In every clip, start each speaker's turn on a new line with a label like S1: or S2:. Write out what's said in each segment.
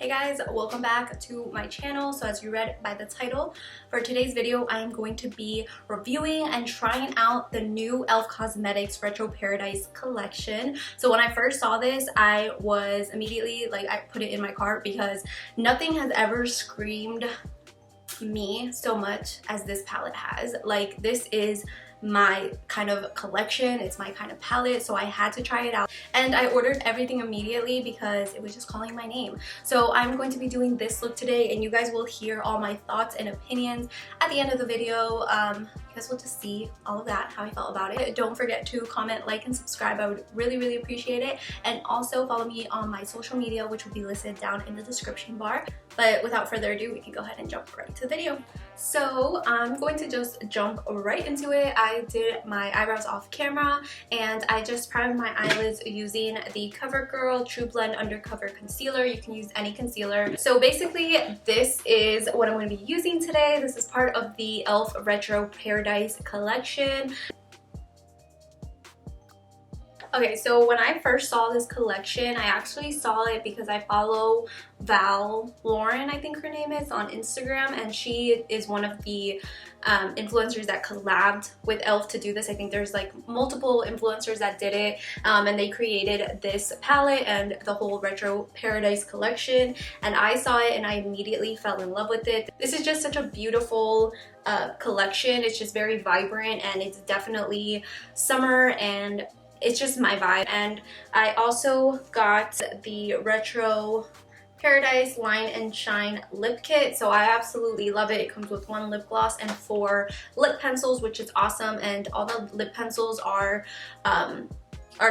S1: Hey guys, welcome back to my channel. So as you read by the title, for today's video I am going to be reviewing and trying out the new e.l.f. Cosmetics Retro Paradise collection. So when I first saw this, I was immediately like, I put it in my cart because nothing has ever screamed me so much as this palette has. Like, this is my kind of collection, it's my kind of palette, so I had to try it out. And I ordered everything immediately because it was just calling my name. So I'm going to be doing this look today, and you guys will hear all my thoughts and opinions at the end of the video. You guys will just see all of that, how I felt about it. Don't forget to comment, like, and subscribe. I would really appreciate it. And also follow me on my social media, which will be listed down in the description bar. But without further ado, we can go ahead and jump right to the video. So I'm going to just jump right into it. I did my eyebrows off camera, and I just primed my eyelids using the CoverGirl True Blend Undercover Concealer. You can use any concealer. So basically, this is what I'm going to be using today. This is part of the e.l.f. Retro Paradise collection. Okay, so when I first saw this collection, I actually saw it because I follow Val Lauren, I think her name is, on Instagram, and she is one of the influencers that collabed with e.l.f. to do this. I think there's like multiple influencers that did it, and they created this palette and the whole Retro Paradise collection, and I saw it and I immediately fell in love with it. This is just such a beautiful collection. It's just very vibrant, and it's definitely summer, and it's just my vibe. And I also got the Retro Paradise Line and Shine lip kit, so I absolutely love it. It comes with 1 lip gloss and 4 lip pencils, which is awesome, and all the lip pencils are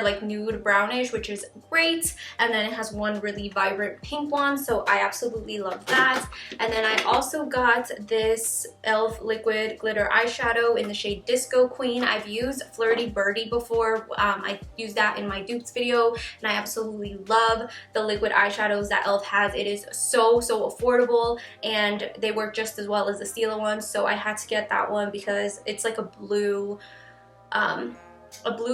S1: like nude brownish, which is great. And then it has 1 really vibrant pink one, so I absolutely love that. And then I also got this e.l.f. liquid glitter eyeshadow in the shade Disco Queen. I've used Flirty Birdie before. I used that in my dupes video, and I absolutely love the liquid eyeshadows that e.l.f. has. It is so affordable, and they work just as well as the Stila ones, so I had to get that one because it's like a blue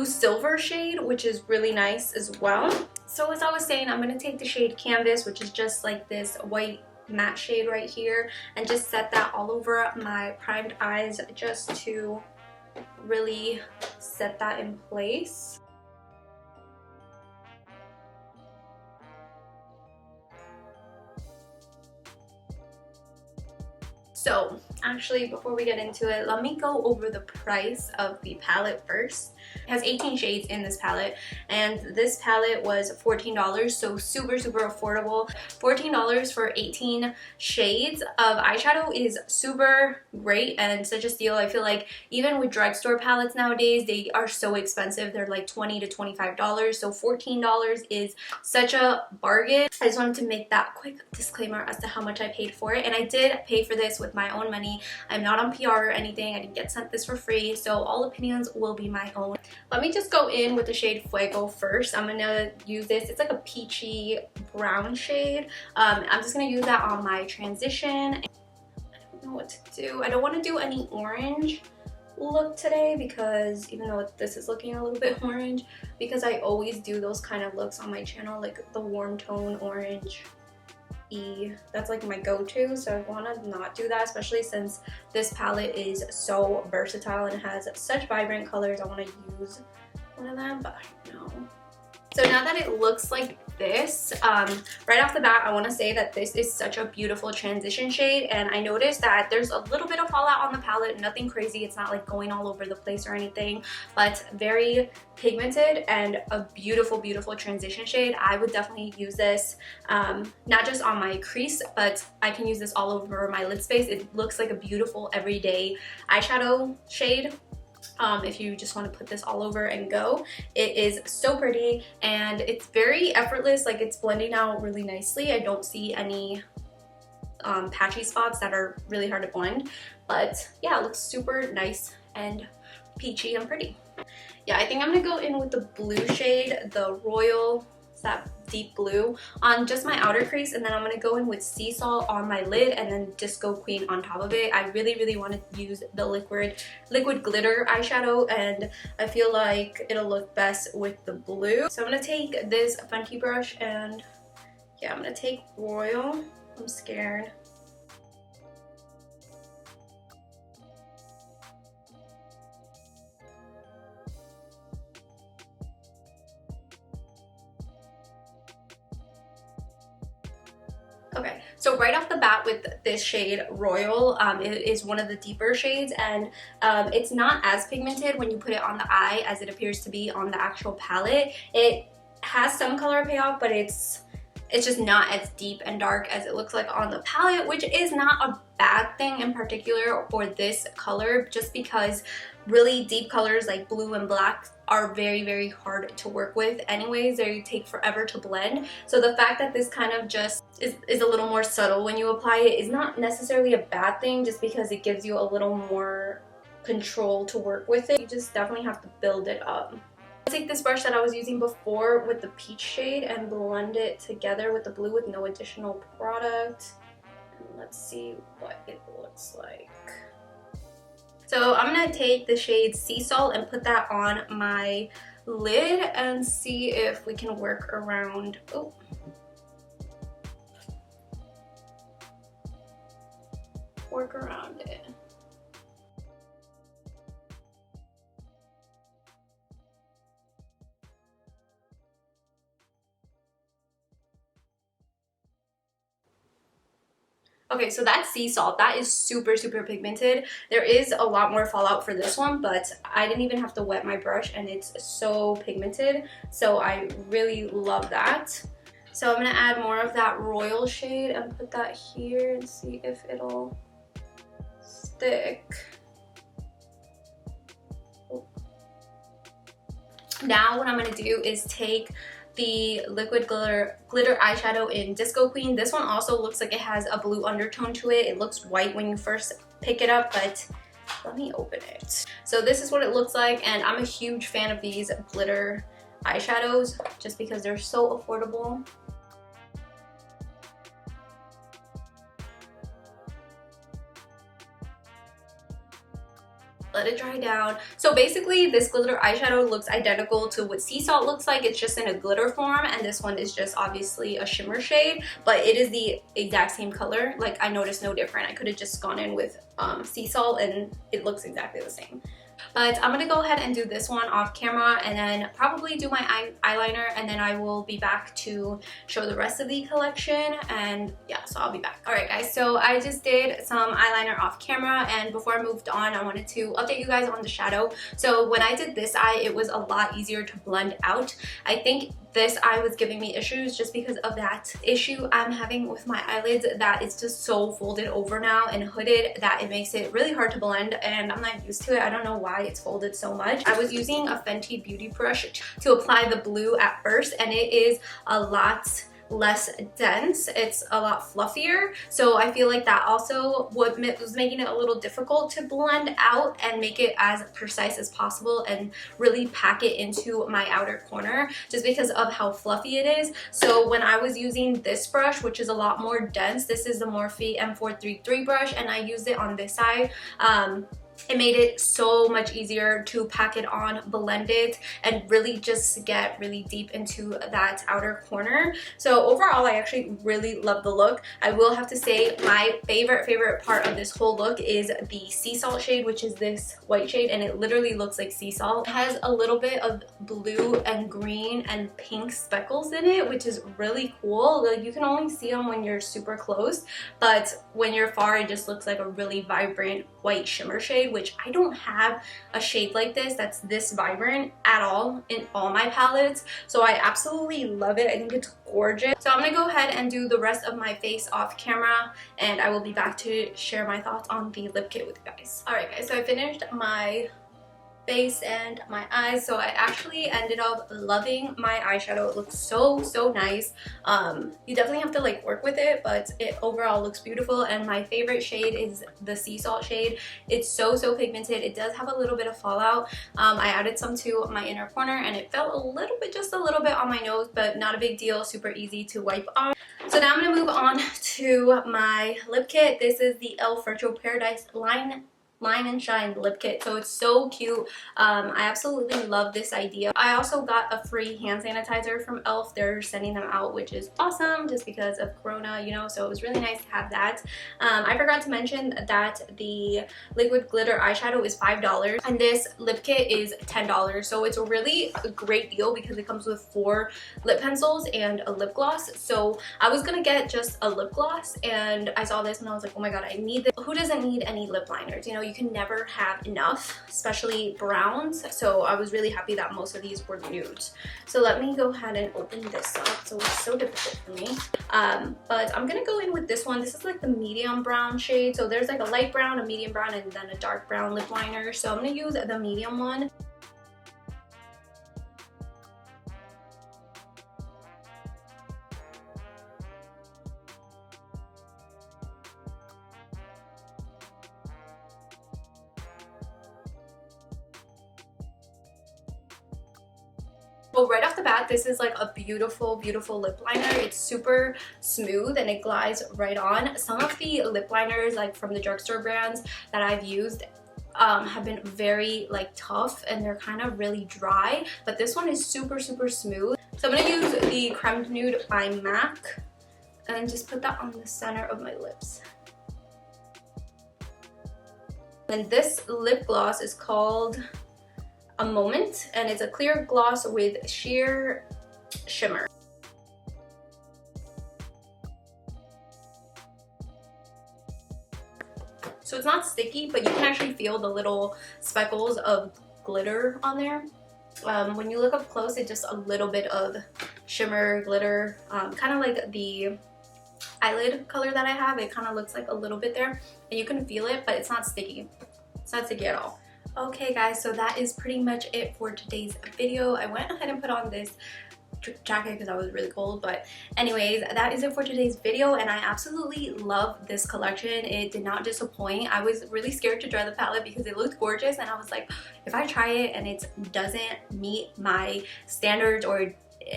S1: silver shade, which is really nice as well. So as I was saying, I'm going to take the shade Canvas, which is just like this white matte shade right here, and just set that all over my primed eyes just to really set that in place. So actually, before we get into it, let me go over the price of the palette first. It has 18 shades in this palette, and this palette was $14, so super affordable. $14 for 18 shades of eyeshadow is super great and such a steal. I feel like even with drugstore palettes nowadays, they are so expensive. They're like $20 to $25, so $14 is such a bargain. I just wanted to make that quick disclaimer as to how much I paid for it, and I did pay for this with my own money. I'm not on PR or anything. I didn't get sent this for free, so all opinions will be my own. Let me just go in with the shade Fuego first. I'm gonna use this. It's like a peachy brown shade. I'm just gonna use that on my transition. I don't know what to do. I don't want to do any orange look today, because even though this is looking a little bit orange, because I always do those kind of looks on my channel, like the warm tone orange. That's like my go-to, so I want to not do that, especially since this palette is so versatile and has such vibrant colors. I want to use one of them, but I don't know. So now that it looks like this, right off the bat, I want to say that this is such a beautiful transition shade, and I noticed that there's a little bit of fallout on the palette, nothing crazy. It's not like going all over the place or anything, but very pigmented and a beautiful transition shade. I would definitely use this, not just on my crease, but I can use this all over my lid space. It looks like a beautiful everyday eyeshadow shade. If you just want to put this all over and go. It is so pretty, and it's very effortless. Like, it's blending out really nicely. I don't see any patchy spots that are really hard to blend, but yeah, it looks super nice and peachy and pretty. Yeah, I think I'm gonna go in with the blue shade, the Royal, that deep blue, on just my outer crease, and then I'm going to go in with Sea Salt on my lid and then Disco Queen on top of it. I really want to use the liquid glitter eyeshadow, and I feel like it'll look best with the blue. So I'm going to take this funky brush and Yeah, I'm gonna take Royal. I'm scared. Okay, so right off the bat with this shade Royal, it is one of the deeper shades, and it's not as pigmented when you put it on the eye as it appears to be on the actual palette. It has some color payoff, but it's just not as deep and dark as it looks like on the palette, which is not a bad thing in particular for this color, just because really deep colors like blue and black are very, very hard to work with anyways. They take forever to blend. So the fact that this kind of just is a little more subtle when you apply it is not necessarily a bad thing, just because it gives you a little more control to work with it. You just definitely have to build it up. I'll take this brush that I was using before with the peach shade and blend it together with the blue with no additional product. And let's see what it looks like. So I'm gonna take the shade Sea Salt and put that on my lid and see if we can work around, work around it. Okay, so that's Sea Salt. That is super, super pigmented. There is a lot more fallout for this one, but I didn't even have to wet my brush and it's so pigmented. So I really love that. So I'm gonna add more of that Royal shade and put that here and see if it'll stick. Now what I'm gonna do is take the liquid glitter eyeshadow in Disco Queen. This one also looks like it has a blue undertone to it. It looks white when you first pick it up, but let me open it. So this is what it looks like, and I'm a huge fan of these glitter eyeshadows just because they're so affordable. Let it dry down. So basically this glitter eyeshadow looks identical to what Sea Salt looks like. It's just in a glitter form, and this one is just obviously a shimmer shade, but it is the exact same color. Like, I noticed no different. I could have just gone in with Sea Salt and it looks exactly the same. But I'm gonna go ahead and do this one off camera and then probably do my eyeliner, and then I will be back to show the rest of the collection. And yeah, so I'll be back. Alright guys, so I just did some eyeliner off camera, and before I moved on, I wanted to update you guys on the shadow. So when I did this eye, it was a lot easier to blend out. I think this eye was giving me issues just because of that issue I'm having with my eyelids, that it's just so folded over now and hooded that it makes it really hard to blend, and I'm not used to it. I don't know why it's folded so much. I was using a Fenty Beauty brush to apply the blue at first, and it is a lot less dense. It's a lot fluffier, so I feel like that also was making it a little difficult to blend out and make it as precise as possible and really pack it into my outer corner, just because of how fluffy it is. So when I was using this brush, which is a lot more dense, this is the Morphe M433 brush, and I used it on this side, it made it so much easier to pack it on, blend it, and really just get really deep into that outer corner. So overall, I actually really love the look. I will have to say my favorite part of this whole look is the Sea Salt shade, which is this white shade, and it literally looks like sea salt. It has a little bit of blue and green and pink speckles in it, which is really cool. Like, you can only see them when you're super close, but when you're far, it just looks like a really vibrant white shimmer shade, which I don't have a shade like this that's this vibrant at all in all my palettes. So I absolutely love it. I think it's gorgeous. So I'm gonna go ahead and do the rest of my face off camera, and I will be back to share my thoughts on the lip kit with you guys. Alright guys, so I finished my face and my eyes. So I actually ended up loving my eyeshadow. It looks so nice. You definitely have to like work with it, but it overall looks beautiful, and my favorite shade is the Sea Salt shade. It's so pigmented. It does have a little bit of fallout. I added some to my inner corner and it felt a little bit, just a little bit on my nose, but not a big deal, super easy to wipe off. So now I'm gonna move on to my lip kit. This is the e.l.f. Virtual Paradise line Line and Shine lip kit. So it's so cute. I absolutely love this idea. I also got a free hand sanitizer from e.l.f. They're sending them out, which is awesome just because of Corona, you know, so it was really nice to have that. I forgot to mention that the liquid glitter eyeshadow is $5 and this lip kit is $10. So it's a really great deal because it comes with 4 lip pencils and a lip gloss. So I was gonna get just a lip gloss and I saw this and I was like, oh my god, I need this. Who doesn't need any lip liners? You know, you can never have enough, especially browns. So I was really happy that most of these were nudes. So let me go ahead and open this up. So it's so difficult for me. But I'm gonna go in with this one. This is like the medium brown shade. So there's like a light brown, a medium brown, and then a dark brown lip liner. So I'm gonna use the medium one. Well, right off the bat, this is like a beautiful, beautiful lip liner. It's super smooth and it glides right on. Some of the lip liners, like from the drugstore brands that I've used, have been very like tough and they're kind of really dry, but this one is super, super smooth. So I'm gonna use the Creme Nude by MAC and just put that on the center of my lips. And this lip gloss is called A Moment and it's a clear gloss with sheer shimmer. So it's not sticky, but you can actually feel the little speckles of glitter on there. When you look up close, it's just a little bit of shimmer glitter, kind of like the eyelid color that I have. It kind of looks like a little bit there and you can feel it, but it's not sticky. It's not sticky at all. Okay guys, so that is pretty much it for today's video. I went ahead and put on this jacket because I was really cold, but anyways, that is it for today's video and I absolutely love this collection. It did not disappoint. I was really scared to try the palette because it looked gorgeous and I was like, if I try it and it doesn't meet my standards or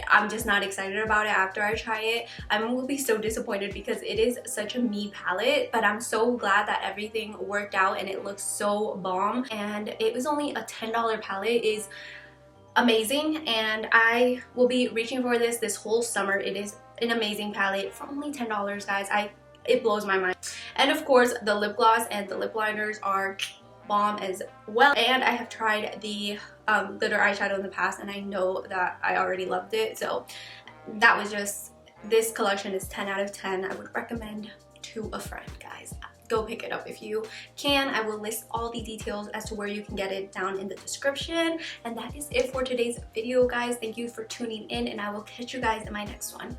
S1: I'm just not excited about it after I try it, I will be so disappointed because it is such a me palette. But I'm so glad that everything worked out and it looks so bomb, and it was only a $10 palette. Is amazing and I will be reaching for this whole summer. It is an amazing palette for only $10, guys. It blows my mind. And of course the lip gloss and the lip liners are bomb as well, and I have tried the glitter eyeshadow in the past and I know that I already loved it. So that was just, this collection is 10 out of 10. I would recommend to a friend, guys. Go pick it up if you can. I will list all the details as to where you can get it down in the description. And that is it for today's video, guys. Thank you for tuning in and I will catch you guys in my next one.